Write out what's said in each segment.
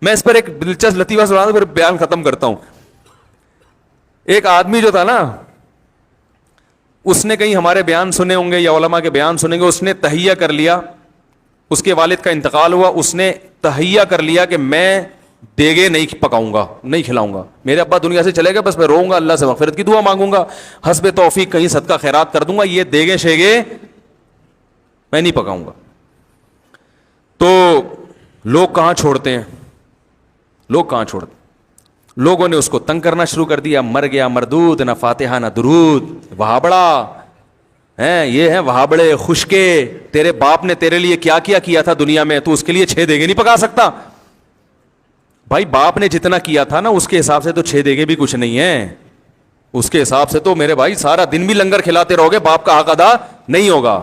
میں اس پر ایک دلچسپ لطیفہ سنا دوں پھر بیان ختم کرتا ہوں. ایک آدمی جو تھا نا, اس نے کہیں ہمارے بیان سنے ہوں گے یا علماء کے بیان سنیں گے, اس نے تہیہ کر لیا, اس کے والد کا انتقال ہوا, اس نے تہیہ کر لیا کہ میں دیگے نہیں پکاؤں گا, نہیں کھلاؤں گا, میرے ابا دنیا سے چلے گئے, بس میں روؤں گا, اللہ سے مغفرت کی دعا مانگوں گا, حسب توفیق کہیں صدقہ خیرات کر دوں گا, یہ دیگے شیگے میں نہیں پکاؤں گا. تو لوگ کہاں چھوڑتے ہیں, لوگ کہاں چھوڑتے ہیں, لوگوں نے اس کو تنگ کرنا شروع کر دیا, مر گیا مردود, نہ فاتحہ نہ درود, وہابڑا ہیں, یہ ہیں وہابڑے خشکے, تیرے باپ نے تیرے لیے کیا کیا تھا دنیا میں, تو اس کے لیے 6 دیگے نہیں پکا سکتا. بھائی باپ نے جتنا کیا تھا نا اس کے حساب سے تو 6 دیگے بھی کچھ نہیں ہیں, اس کے حساب سے تو میرے بھائی سارا دن بھی لنگر کھلاتے رہو گے, باپ کا حق ادا نہیں ہوگا.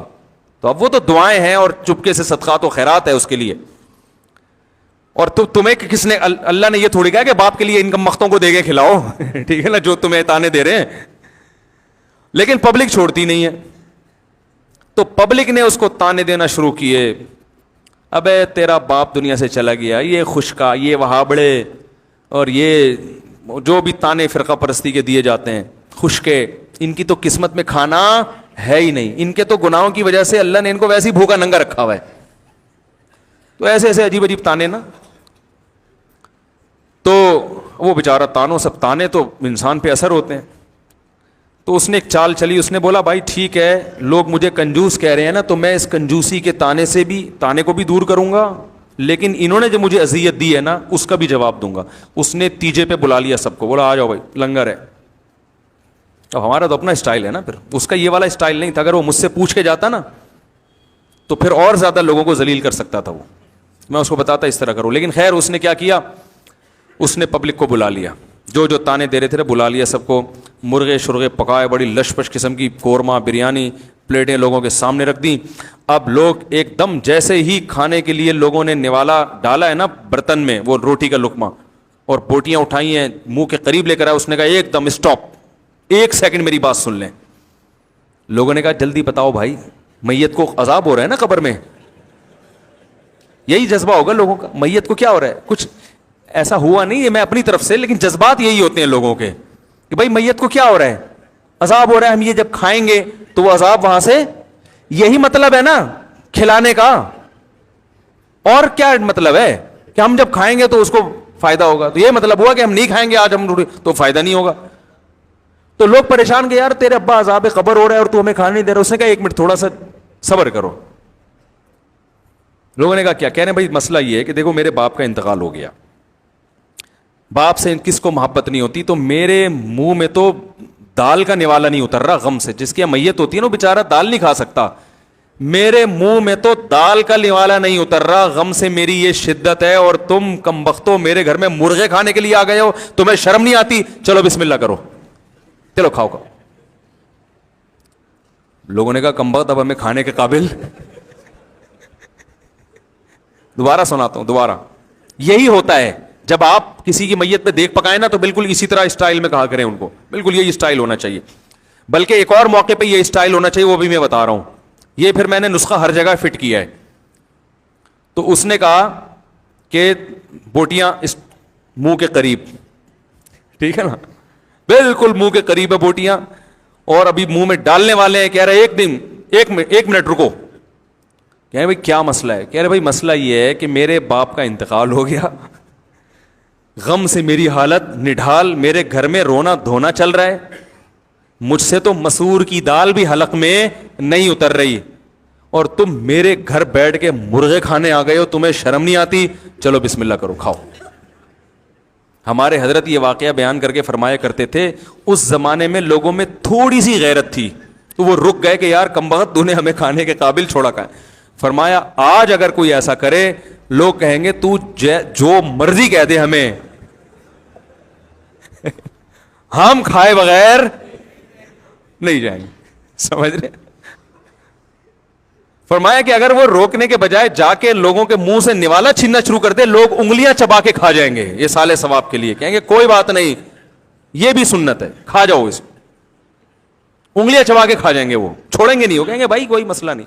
تو اب وہ تو دعائیں ہیں اور چپکے سے صدقات و خیرات ہے اس کے لیے. اور تمہیں کس نے, اللہ نے یہ تھوڑی کہا کہ باپ کے لیے ان مختوں کو دیگے کھلاؤ, ٹھیک ہے نا, جو تمہیں تانے دے رہے ہیں. لیکن پبلک چھوڑتی نہیں ہے, تو پبلک نے اس کو تانے دینا شروع کیے, ابے تیرا باپ دنیا سے چلا گیا, یہ خشکا, یہ وہابڑے, اور یہ جو بھی تانے فرقہ پرستی کے دیے جاتے ہیں, خشکے, ان کی تو قسمت میں کھانا ہے ہی نہیں, ان کے تو گناہوں کی وجہ سے اللہ نے ان کو ویسے ہی بھوکا ننگا رکھا ہوا ہے. تو ایسے ایسے عجیب عجیب تانے نا. تو وہ بیچارہ تانوں, سب تانے تو انسان پہ اثر ہوتے ہیں. تو اس نے ایک چال چلی, اس نے بولا بھائی ٹھیک ہے, لوگ مجھے کنجوس کہہ رہے ہیں نا, تو میں اس کنجوسی کے تانے کو بھی دور کروں گا, لیکن انہوں نے جو مجھے اذیت دی ہے نا اس کا بھی جواب دوں گا. اس نے تیجے پہ بلا لیا سب کو, بولا آ جاؤ بھائی لنگر ہے. اب ہمارا تو اپنا اسٹائل ہے نا, پھر اس کا یہ والا اسٹائل نہیں تھا. اگر وہ مجھ سے پوچھ کے جاتا نا تو پھر اور زیادہ لوگوں کو ذلیل کر سکتا تھا وہ, میں اس کو بتاتا اس طرح کروں. لیکن خیر اس نے کیا کیا, اس نے پبلک کو بلا لیا, جو تانے دے رہے تھے بلا لیا سب کو, مرغے شرغے پکائے, بڑی لش پش قسم کی قورمہ بریانی پلیٹیں لوگوں کے سامنے رکھ دیں. اب لوگ ایک دم جیسے ہی کھانے کے لیے لوگوں نے نوالا ڈالا ہے نا برتن میں, وہ روٹی کا لقمہ اور بوٹیاں اٹھائی ہیں, منہ کے قریب لے کر آیا, اس نے کہا ایک دم اسٹاپ, 1 سیکنڈ میری بات سن لیں. لوگوں نے کہا جلدی بتاؤ بھائی, میت کو عذاب ہو رہا ہے نا قبر میں, یہی جذبہ ہوگا لوگوں کا, میت کو کیا ہو رہا ہے, کچھ ایسا ہوا نہیں ہے میں اپنی طرف سے, لیکن جذبات یہی ہوتے ہیں لوگوں کے کہ بھائی میت کو کیا ہو رہا ہے, عذاب ہو رہا ہے, ہم یہ جب کھائیں گے تو وہ عذاب وہاں سے, یہی مطلب ہے نا کھلانے کا. اور کیا مطلب ہے کہ ہم جب کھائیں گے تو اس کو فائدہ ہوگا, تو یہ مطلب ہوا کہ ہم نہیں کھائیں گے آج ہم تو فائدہ نہیں ہوگا. تو لوگ پریشان کہ یار تیرے ابا عذاب قبر ہو رہا ہے اور تو ہمیں کھانے نہیں دے رہا. اس نے کہا 1 منٹ تھوڑا سا صبر کرو. لوگوں نے کہا کیا کہہ رہے ہیں بھائی, مسئلہ یہ ہے کہ دیکھو میرے باپ کا انتقال ہو گیا, باپ سے کس کو محبت نہیں ہوتی, تو میرے منہ میں تو دال کا نوالا نہیں اتر رہا غم سے. جس کی میت ہوتی ہے نا بیچارہ دال نہیں کھا سکتا, میرے منہ میں تو دال کا نوالا نہیں اتر رہا غم سے, میری یہ شدت ہے. اور تم کمبختو میرے گھر میں مرغے کھانے کے لیے آ گئے ہو, تمہیں شرم نہیں آتی, چلو بسم اللہ کرو, چلو کھاؤ کھاؤ. لوگوں نے کہا کمبخت اب ہمیں کھانے کے قابل. دوبارہ سناتا ہوں, دوبارہ. یہی ہوتا ہے جب آپ کسی کی میت پہ دیکھ پکائیں نا تو بالکل اسی طرح اسٹائل میں کہا کریں ان کو, بالکل یہی اسٹائل ہونا چاہیے. بلکہ ایک اور موقع پہ یہ اسٹائل ہونا چاہیے, وہ بھی میں بتا رہا ہوں. یہ پھر میں نے نسخہ ہر جگہ فٹ کیا ہے. تو اس نے کہا کہ بوٹیاں اس منہ کے قریب, ٹھیک ہے نا, بالکل منہ کے قریب ہے بوٹیاں, اور ابھی منہ میں ڈالنے والے ہیں. کہہ رہے ایک منٹ رکو. کہہ رہے بھائی کیا مسئلہ ہے؟ کہہ رہے بھائی مسئلہ یہ ہے کہ میرے باپ کا انتقال ہو گیا, غم سے میری حالت نڈھال, میرے گھر میں رونا دھونا چل رہا ہے, مجھ سے تو مسور کی دال بھی حلق میں نہیں اتر رہی, اور تم میرے گھر بیٹھ کے مرغے کھانے آ گئے ہو, تمہیں شرم نہیں آتی, چلو بسم اللہ کرو کھاؤ. ہمارے حضرت یہ واقعہ بیان کر کے فرمایا کرتے تھے, اس زمانے میں لوگوں میں تھوڑی سی غیرت تھی تو وہ رک گئے کہ یار کمبخت تو نے ہمیں کھانے کے قابل چھوڑا کھائے. فرمایا آج اگر کوئی ایسا کرے لوگ کہیں گے تو جو مرضی کہہ دے ہمیں, ہم کھائے بغیر نہیں جائیں گے. سمجھ رہے؟ فرمایا کہ اگر وہ روکنے کے بجائے جا کے لوگوں کے منہ سے نوالا چھیننا شروع کر دے, لوگ انگلیاں چبا کے کھا جائیں گے, یہ سالے ثواب کے لیے. کہیں گے کوئی بات نہیں, یہ بھی سنت ہے, کھا جاؤ اس, انگلیاں چبا کے کھا جائیں گے, وہ چھوڑیں گے نہیں, وہ کہیں گے بھائی کوئی مسئلہ نہیں.